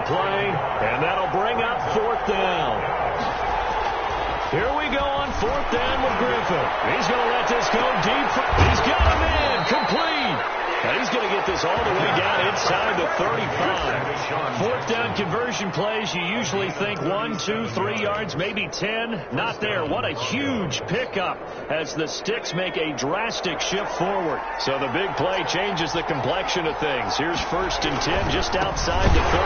play, and that'll bring up 4th down. Here we go on 4th down with Griffin. He's going to let this go deep. He's got him in. Complete. Now he's going to get this all the way down inside the 35. 4th down conversion plays, you usually think 1, 2, 3 yards, maybe 10. Not there. What a huge pickup as the Sticks make a drastic shift forward. So the big play changes the complexion of things. Here's 1st and 10 just outside the 30.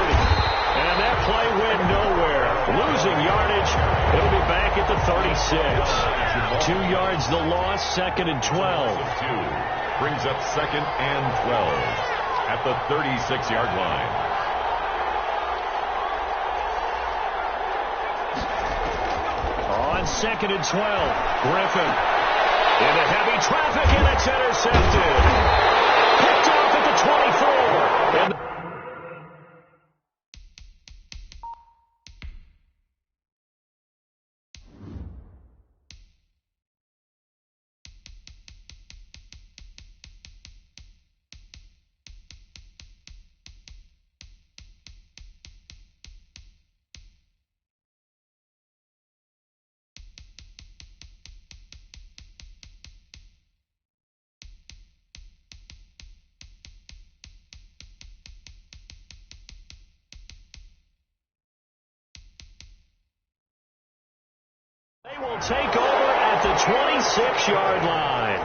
And that play went nowhere. Losing yardage. It'll be back at the 36. 2 yards the loss, 2nd and 12. Brings up 2nd and 12 at the 36-yard line. On 2nd and 12, Griffin into heavy traffic, and it's intercepted. Picked off at the 24. And they will take over at the 26-yard line.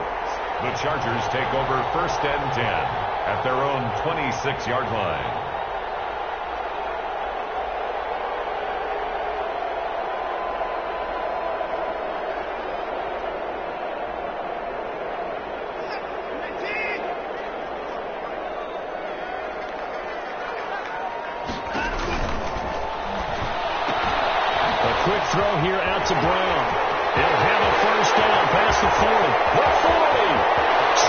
The Chargers take over 1st and 10 at their own 26-yard line. Quick throw here out to Brown. He'll have a 1st down past the 40. The 40,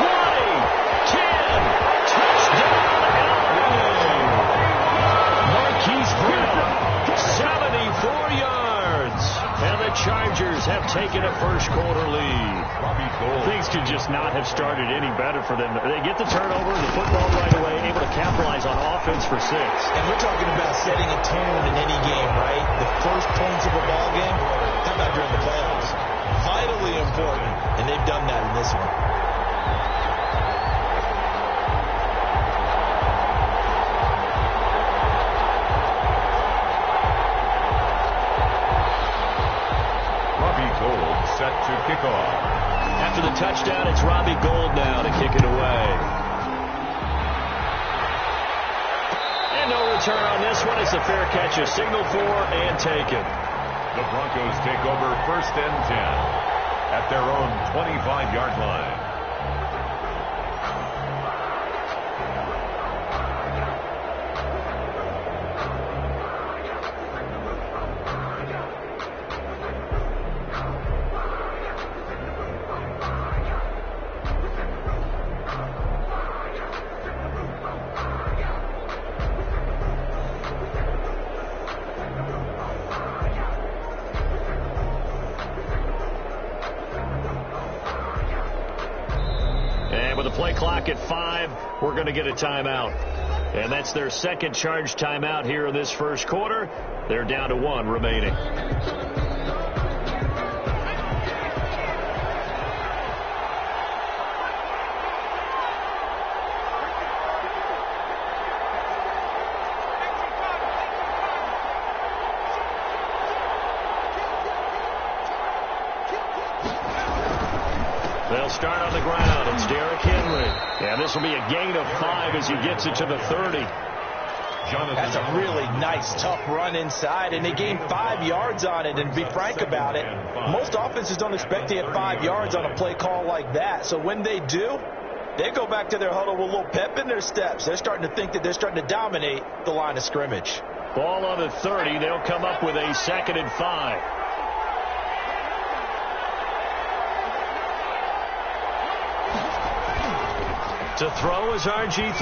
20, 10. Touchdown, Alabama. Marquise Brown, 74 yards. And the Chargers have taken a 1st quarter lead. Things could just not have started any better for them. They get the turnover, the football right away, able to capitalize on offense for 6. And we're talking about setting a tone in any game, right? The first points of a ball game, how about during the playoffs? Vitally important, and they've done that in this one. Robbie Gould set to kick off. After the touchdown, it's Robbie Gould now to kick it away. And no return on this one. It's a fair catch, a signal for and taken. The Broncos take over 1st and 10 at their own 25-yard line. With the play clock at 5, we're going to get a timeout. And that's their 2nd charge timeout here in this 1st quarter. They're down to 1 remaining. They'll start on the ground. It's Derrick Henry. And this will be a gain of 5 as he gets it to the 30. That's a really nice, tough run inside, and they gained 5 yards on it. And to be frank about it, most offenses don't expect to get 5 yards on a play call like that. So when they do, they go back to their huddle with a little pep in their steps. They're starting to think that they're starting to dominate the line of scrimmage. Ball on the 30. They'll come up with a 2nd and 5. To throw is RG3.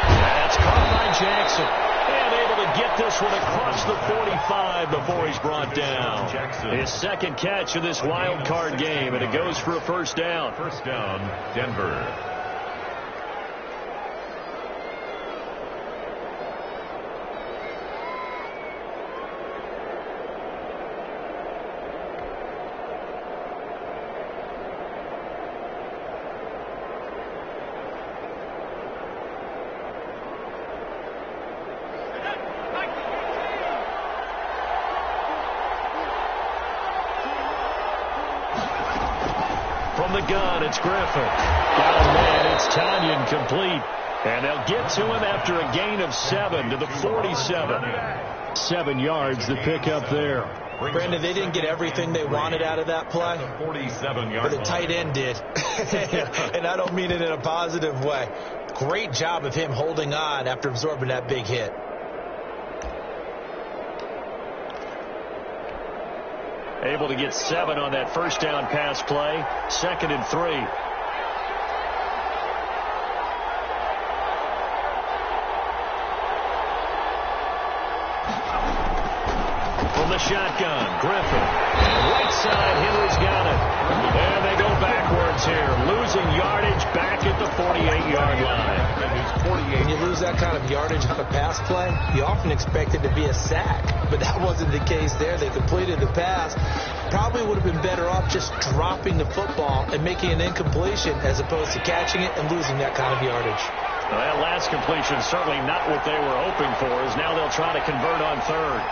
That's caught by Jackson. And able to get this one across the 45 before he's brought down. His 2nd catch of this wild card game, and it goes for a 1st down. 1st down, Denver. From the gun, it's Griffin. Oh, man, it's Tonyan complete. And they'll get to him after a gain of 7 to the 47. 7 yards the pick up there. Brandon, they didn't get everything they wanted out of that play, 47 yards. but the tight end did. And I don't mean it in a positive way. Great job of him holding on after absorbing that big hit. Able to get 7 on that first down pass play. 2nd and 3. From the shotgun, Griffin. Right side, Henry's got it. And they go backwards here. Losing yardage back at the 48-yard line. When you lose that kind of yardage on a pass play, you often expect it to be a sack. But that wasn't the case there. They completed the pass. Probably would have been better off just dropping the football and making an incompletion as opposed to catching it and losing that kind of yardage. Well, that last completion certainly not what they were hoping for, as now they'll try to convert on 3rd.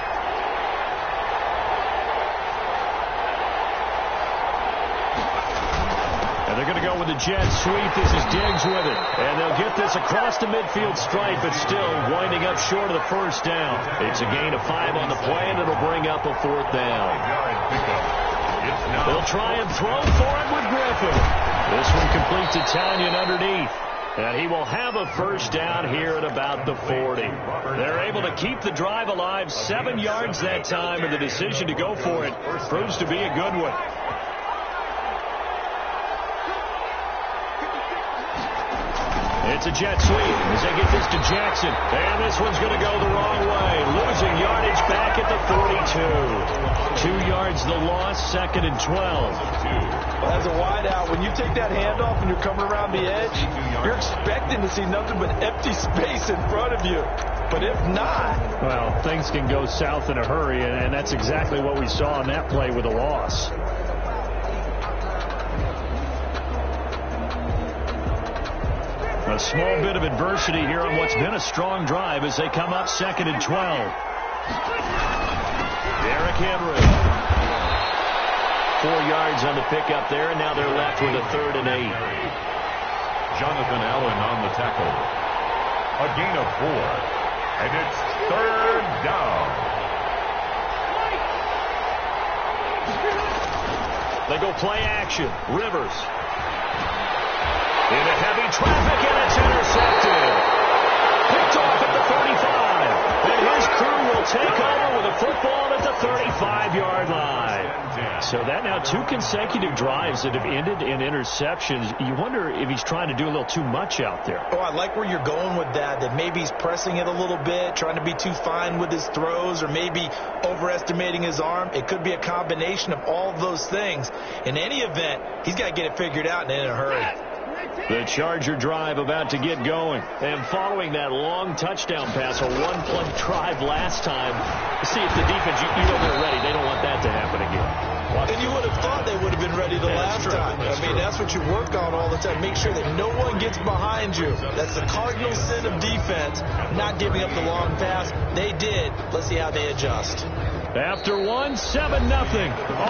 They're going to go with the jet sweep. This is Diggs with it. And they'll get this across the midfield stripe, but still winding up short of the first down. It's a gain of 5 on the play, and it'll bring up a 4th down. They'll try and throw for it with Griffin. This one complete to Tonyan underneath. And he will have a first down here at about the 40. They're able to keep the drive alive, 7 yards that time, and the decision to go for it proves to be a good one. It's a jet sweep as they get this to Jackson. And this one's going to go the wrong way. Losing yardage back at the 42. 2 yards the loss, 2nd and 12. Well, as a wideout, when you take that handoff and you're coming around the edge, you're expecting to see nothing but empty space in front of you. But if not... Well, things can go south in a hurry, and that's exactly what we saw on that play with a loss. A small bit of adversity here on what's been a strong drive as they come up 2nd and 12. Derrick Henry. 4 yards on the pickup there, and now they're left with a 3rd and 8. Jonathan Allen on the tackle. A gain of 4. And it's 3rd down. They go play action. Rivers. Into heavy traffic, and it's intercepted. Picked off at the 35. And his crew will take over with a football at the 35-yard line. So that now 2 consecutive drives that have ended in interceptions. You wonder if he's trying to do a little too much out there. Oh, I like where you're going with that maybe he's pressing it a little bit, trying to be too fine with his throws, or maybe overestimating his arm. It could be a combination of all of those things. In any event, he's got to get it figured out and in a hurry. The Charger drive about to get going. And following that long touchdown pass, a one-play drive last time, see if the defense, you know they're ready. They don't want that to happen again. And you would have thought they would have been ready the last time. I mean, that's what you work on all the time. Make sure that no one gets behind you. That's the cardinal sin of defense, not giving up the long pass. They did. Let's see how they adjust. After 7-0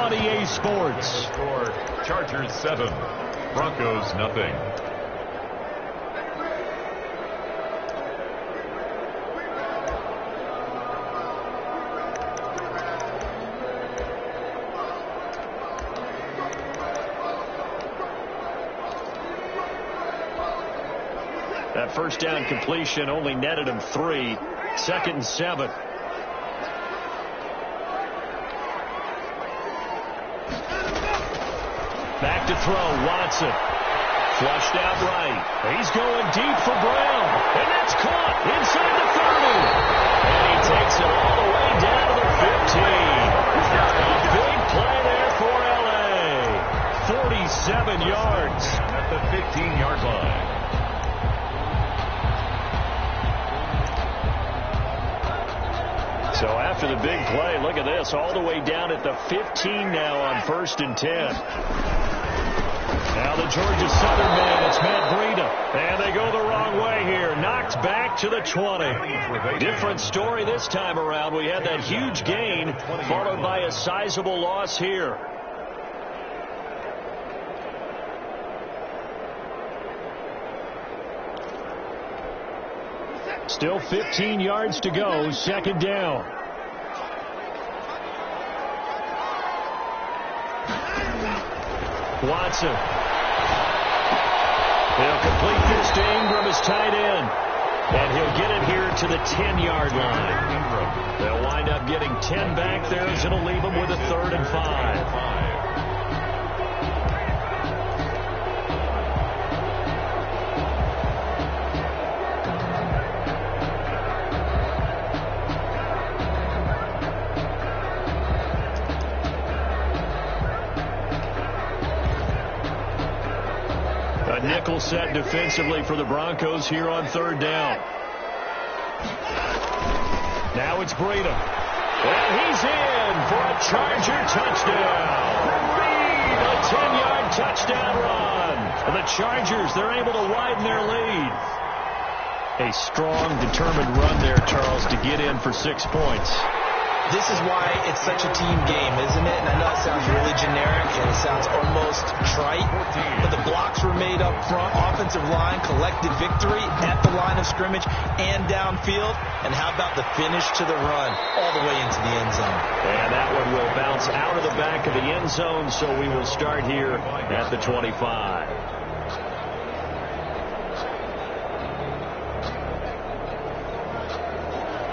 on EA Sports. Chargers 7. Broncos nothing. That first down completion only netted him 3. 2nd and 7. Back to throw, Watson. Flushed out right. He's going deep for Brown. And that's caught inside the 30. And he takes it all the way down to the 15. A big play there for L.A. 47 yards. At the 15-yard line. So after the big play, look at this, all the way down at the 15 now on 1st and 10. Now the Georgia Southern man, it's Matt Breida. And they go the wrong way here. Knocked back to the 20. Different story this time around. We had that huge gain followed by a sizable loss here. Still 15 yards to go, second down. Watson. He'll complete this to Ingram as tight end. And he'll get it here to the 10-yard line. They'll wind up getting 10 back there as it'll leave them with a 3rd and 5. A nickel set defensively for the Broncos here on 3rd down. Now it's Breida. And he's in for a Charger touchdown. A 10-yard touchdown run. And the Chargers, they're able to widen their lead. A strong, determined run there, Charles, to get in for 6 points. This is why it's such a team game, isn't it? And I know it sounds really generic and it sounds almost trite, but the blocks were made up front. Offensive line collected victory at the line of scrimmage and downfield. And how about the finish to the run all the way into the end zone? And that one will bounce out of the back of the end zone, so we will start here at the 25.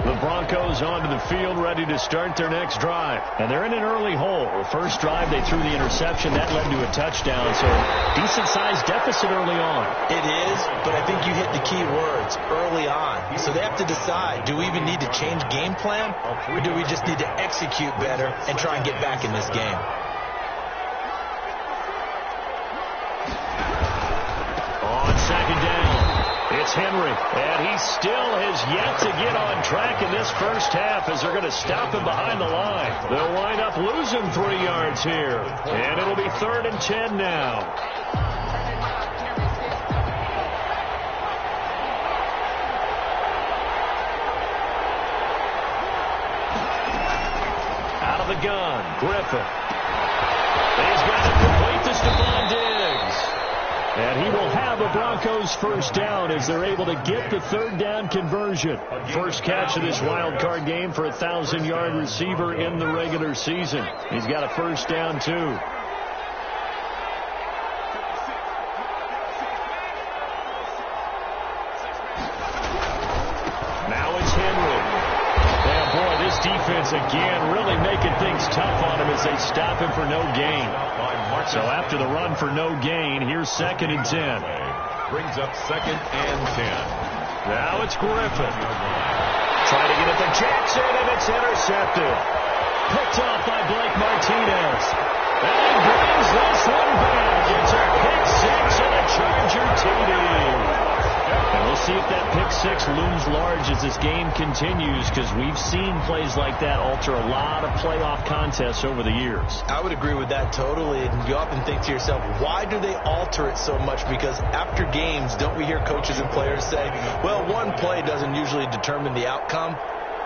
The Broncos onto the field, ready to start their next drive. And they're in an early hole. The first drive, they threw the interception. That led to a touchdown, so decent-sized deficit early on. It is, but I think you hit the key words, early on. So they have to decide, do we even need to change game plan, or do we just need to execute better and try and get back in this game? On second down. It's Henry, and he still has yet to get on track in this first half as they're going to stop him behind the line. They'll wind up losing 3 yards here, and it'll be 3rd and 10 now. Out of the gun, Griffin. He's got it complete to Stephon Diggs. And he will have a Broncos first down as they're able to get the 3rd down conversion. First catch of this wild card game for a 1,000-yard receiver in the regular season. He's got a first down, too. Now it's Henry. And boy, this defense again really making things tough on him as they stop him for no gain. So after the run for no gain, here's 2nd and 10. Brings up 2nd and 10. Now it's Griffin. Trying to get it to Jackson, and it's intercepted. Picked off by Blake Martinez. And he brings this one back. It's a pick 6 and a Charger TD. And we'll see if that pick 6 looms large as this game continues, because we've seen plays like that alter a lot of playoff contests over the years. I would agree with that totally. And you often think to yourself, why do they alter it so much? Because after games, don't we hear coaches and players say, well, one play doesn't usually determine the outcome?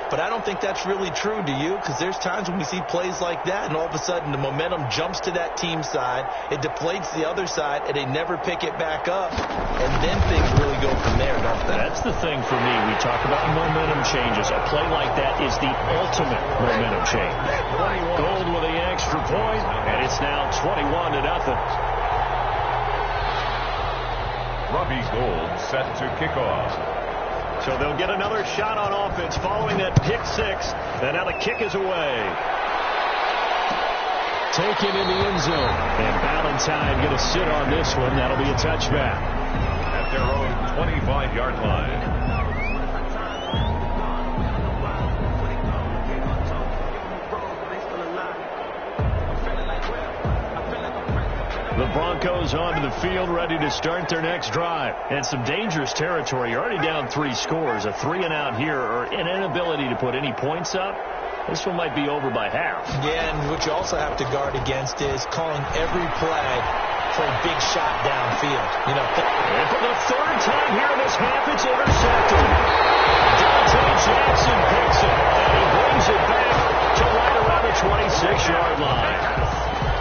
But I don't think that's really true, do you? Because there's times when we see plays like that, and all of a sudden the momentum jumps to that team side, it deflates the other side, and they never pick it back up. And then things really go from there, don't they? That's the thing for me. We talk about momentum changes. A play like that is the ultimate momentum change. Gold with the extra point, and it's now 21-0. Robbie Gould set to kick off. So they'll get another shot on offense following that pick 6. And now the kick is away. Taken in the end zone. And Valentine going to sit on this one. That'll be a touchback. At their own 25-yard line. The Broncos onto the field, ready to start their next drive. And some dangerous territory. You're already down 3 scores. A 3-and-out here, or an inability to put any points up. This one might be over by half. Yeah, and what you also have to guard against is calling every play for a big shot downfield. You know, and for the 3rd time here in this half, it's intercepted. Dante Jackson picks it, and he brings it back to right around the 26-yard line.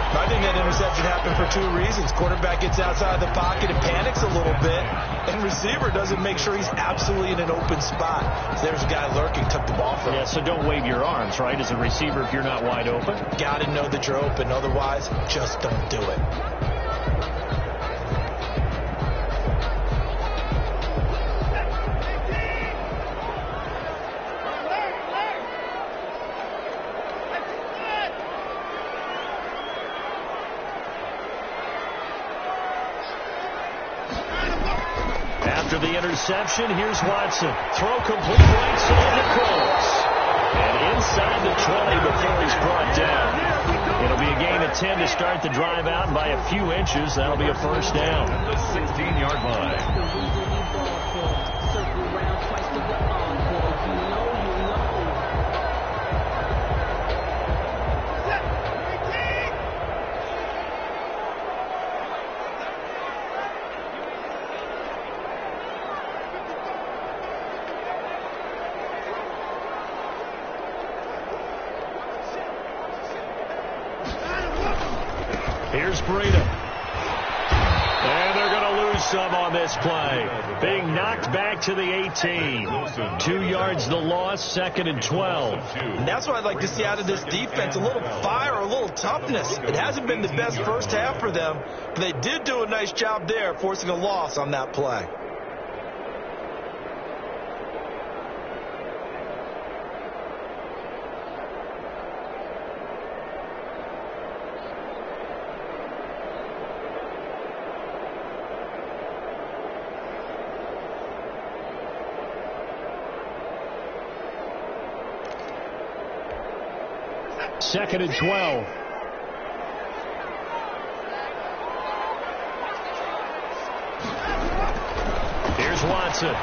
I think that interception happened for two reasons. Quarterback gets outside the pocket and panics a little bit, and receiver doesn't make sure he's absolutely in an open spot. So there's a guy lurking, took the ball from him. Yeah, so don't wave your arms, right, as a receiver if you're not wide open. Got to know that you're open. Otherwise, just don't do it. After the interception, here's Watson. Throw complete right side to Coles. And inside the 20 before he's brought down. It'll be a gain of 10 to start the drive out by a few inches. That'll be a first down. At the 16-yard line. Here's Breida. And they're going to lose some on this play. Being knocked back to the 18. 2 yards the loss, 2nd and 12. And that's what I'd like to see out of this defense. A little fire, a little toughness. It hasn't been the best first half for them, but they did do a nice job there, forcing a loss on that play. Second and 12. Here's Watson.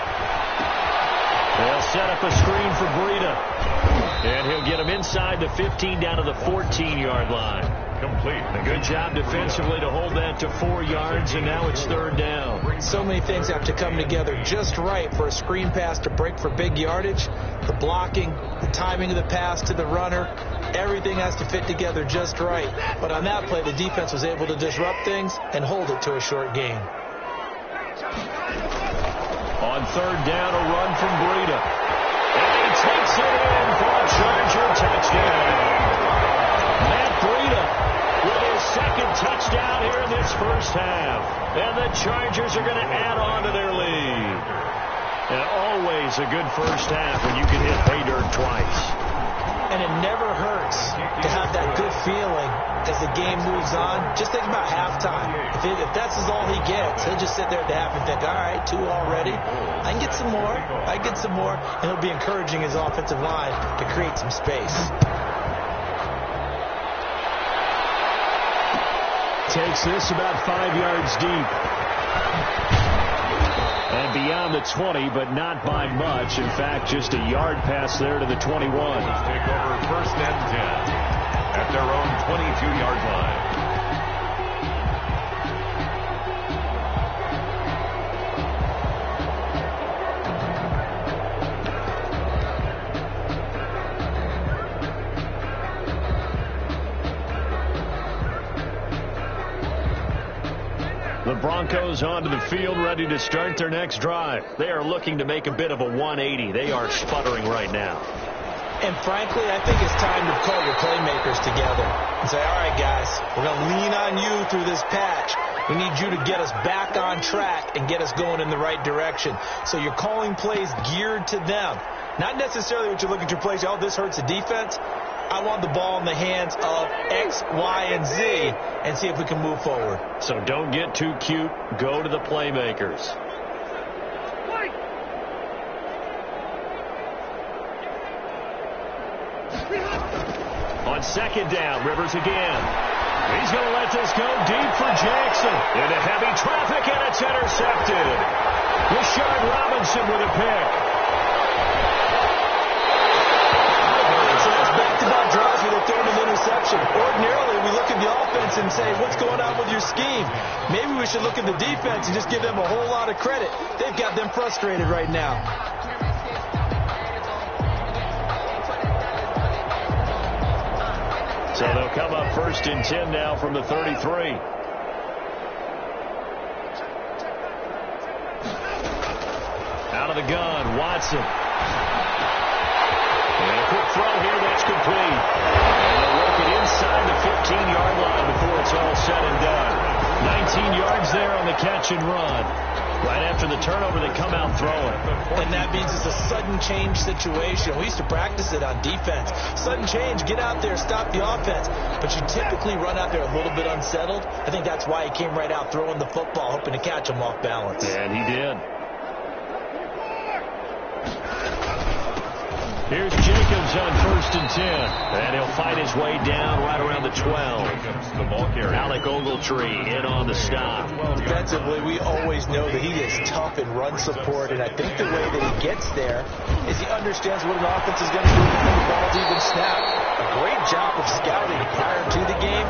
They'll set up a screen for Breida. And he'll get him inside the 15 down to the 14-yard line. Complete. A good job defensively to hold that to 4 yards, and now it's third down. So many things have to come together just right for a screen pass to break for big yardage. The blocking, the timing of the pass to the runner, everything has to fit together just right. But on that play, the defense was able to disrupt things and hold it to a short gain. On third down, a run from Breida. And he takes it in for a Charger touchdown. Matt Breida with his second touchdown here in this first half. And the Chargers are going to add on to their lead. And always a good first half when you can hit pay dirt twice. And it never hurts to have that good feeling as the game moves on. Just think about halftime. If that's all he gets, he'll just sit there at the half and think, all right, 2 already. I can get some more. I can get some more. And he'll be encouraging his offensive line to create some space. Takes this about 5 yards deep. And beyond the 20, but not by much. In fact, just a yard pass there to the 21. Take over first and 10 at their own 22-yard line. The Broncos onto the field, ready to start their next drive. They are looking to make a bit of a 180. They are sputtering right now. And frankly, I think it's time to call your playmakers together and say, all right, guys, we're going to lean on you through this patch. We need you to get us back on track and get us going in the right direction. So you're calling plays geared to them. Not necessarily what you look at your plays, oh, this hurts the defense. I want the ball in the hands of X, Y, and Z and see if we can move forward. So don't get too cute. Go to the playmakers. On second down, Rivers again. He's going to let this go deep for Jackson. Into heavy traffic, and it's intercepted. Rashard Robinson with a pick. Back-to-back drives where they throw an interception. Ordinarily, we look at the offense and say, what's going on with your scheme? Maybe we should look at the defense and just give them a whole lot of credit. They've got them frustrated right now. So they'll come up 1st and 10 now from the 33. Out of the gun, Watson. And a quick throw here, that's complete. And they'll work it inside the 15-yard line before it's all said and done. 19 yards there on the catch and run. Right after the turnover, they come out throwing. And that means it's a sudden change situation. We used to practice it on defense. Sudden change, get out there, stop the offense. But you typically run out there a little bit unsettled. I think that's why he came right out throwing the football, hoping to catch him off balance. And he did. Here's Jacobs on 1st and 10. And he'll fight his way down right around the 12. The ball carrier. Alec Ogletree in on the stop. Defensively, we always know that he is tough in run support, and I think the way that he gets there is he understands what an offense is going to do when the ball's even snapped. A great job of scouting prior to the game,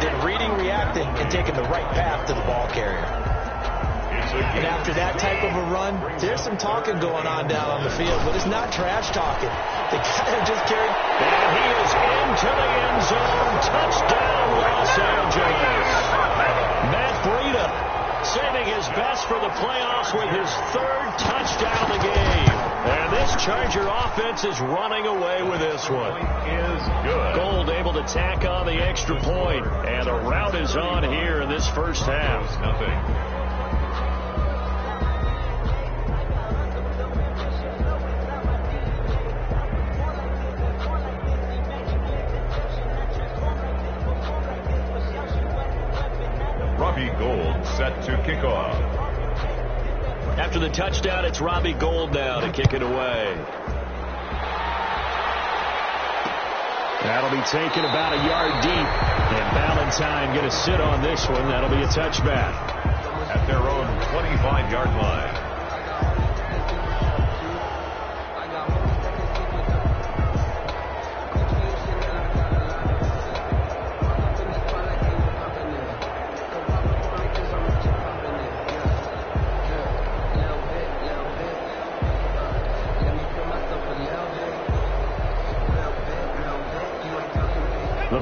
then reading, reacting, and taking the right path to the ball carrier. And after that type of a run, there's some talking going on down on the field, but it's not trash talking. The guy who just carried. And he is into the end zone. Touchdown, Los Angeles. Matt Breida saving his best for the playoffs with his 3rd touchdown of the game. And this Charger offense is running away with this one. Is good. Gold able to tack on the extra point. And the rout is on here in this first half. Nothing. Robbie Gould set to kick off. After the touchdown, it's Robbie Gould now to kick it away. That'll be taken about a yard deep. And Valentine going to sit on this one. That'll be a touchback. At their own 25-yard line.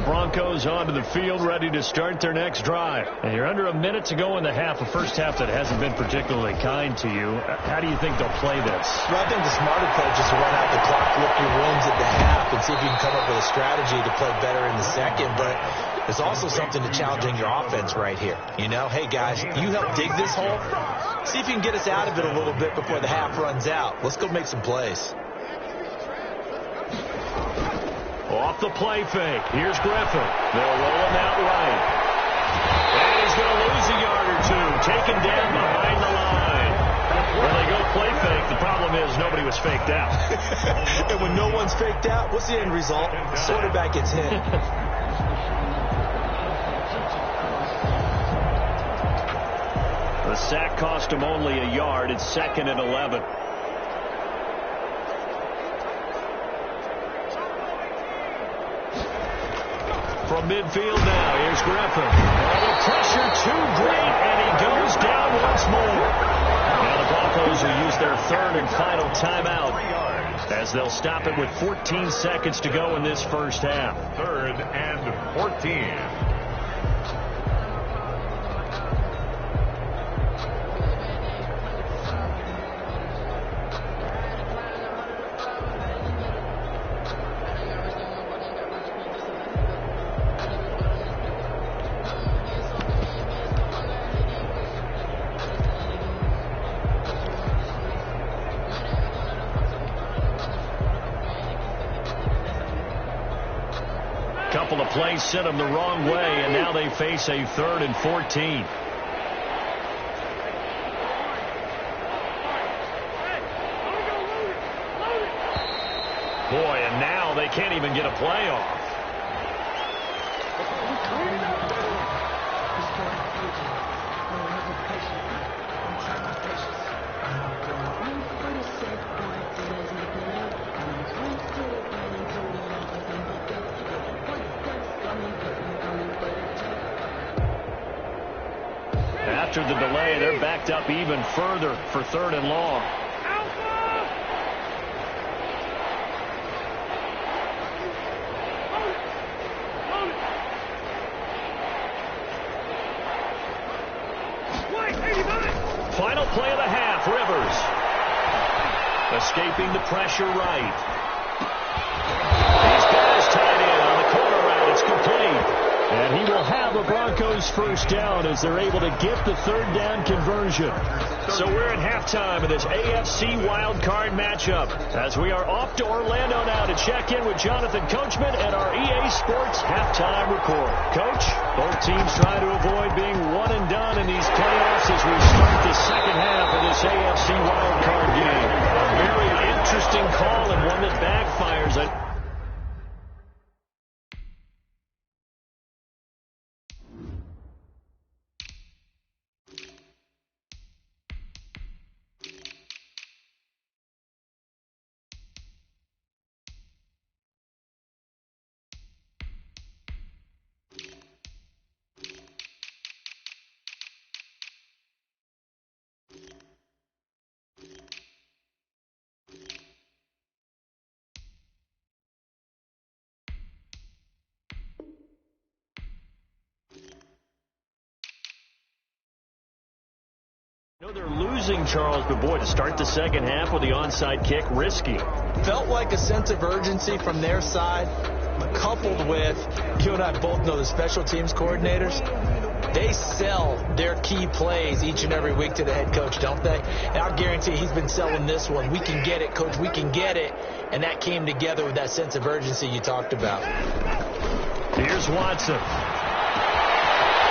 Broncos onto the field, ready to start their next drive. And you're under a minute to go in the half, a first half that hasn't been particularly kind to you. How do you think they'll play this? Well, I think the smart approach is to run out the clock, lift your wins at the half, and see if you can come up with a strategy to play better in the second. But there's also something to challenging your offense right here. You know, hey, guys, you help dig this hole. See if you can get us out of it a little bit before the half runs out. Let's go make some plays. Off the play fake. Here's Griffin. They'll roll him out right. And he's going to lose a yard or two. Taken down behind the line. When they go play fake, the problem is nobody was faked out. And when no one's faked out, what's the end result? Quarterback gets hit. The sack cost him only a yard. It's 2nd and 11. From midfield now, here's Griffin. Oh, the pressure too great, and he goes down once more. Now the Broncos will use their 3rd and final timeout as they'll stop it with 14 seconds to go in this first half. 3rd and 14. Couple of plays sent them the wrong way, and now they face a 3rd and 14. Boy, and now they can't even get a play off. After the delay, they're backed up even further for 3rd and long. Final play of the half, Rivers. Escaping the pressure right. He's got his tight end on the corner route. It's complete. And he will have a Broncos first down as they're able to get the third down conversion. So we're at halftime of this AFC wildcard matchup as we are off to Orlando now to check in with Jonathan Coachman at our EA Sports halftime report. Coach, both teams trying to avoid being one and done in these playoffs as we start the second half of this AFC wildcard game. A very interesting call and one that backfires. I know they're losing, Charles, but boy, to start the second half with the onside kick, risky. Felt like a sense of urgency from their side, coupled with, you and I both know the special teams coordinators, they sell their key plays each and every week to the head coach, don't they? And I guarantee he's been selling this one. We can get it, coach, we can get it. And that came together with that sense of urgency you talked about. Here's Watson.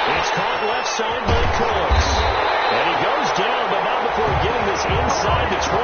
It's caught left side by Cooks. And he goes down, but not before getting this inside the 20.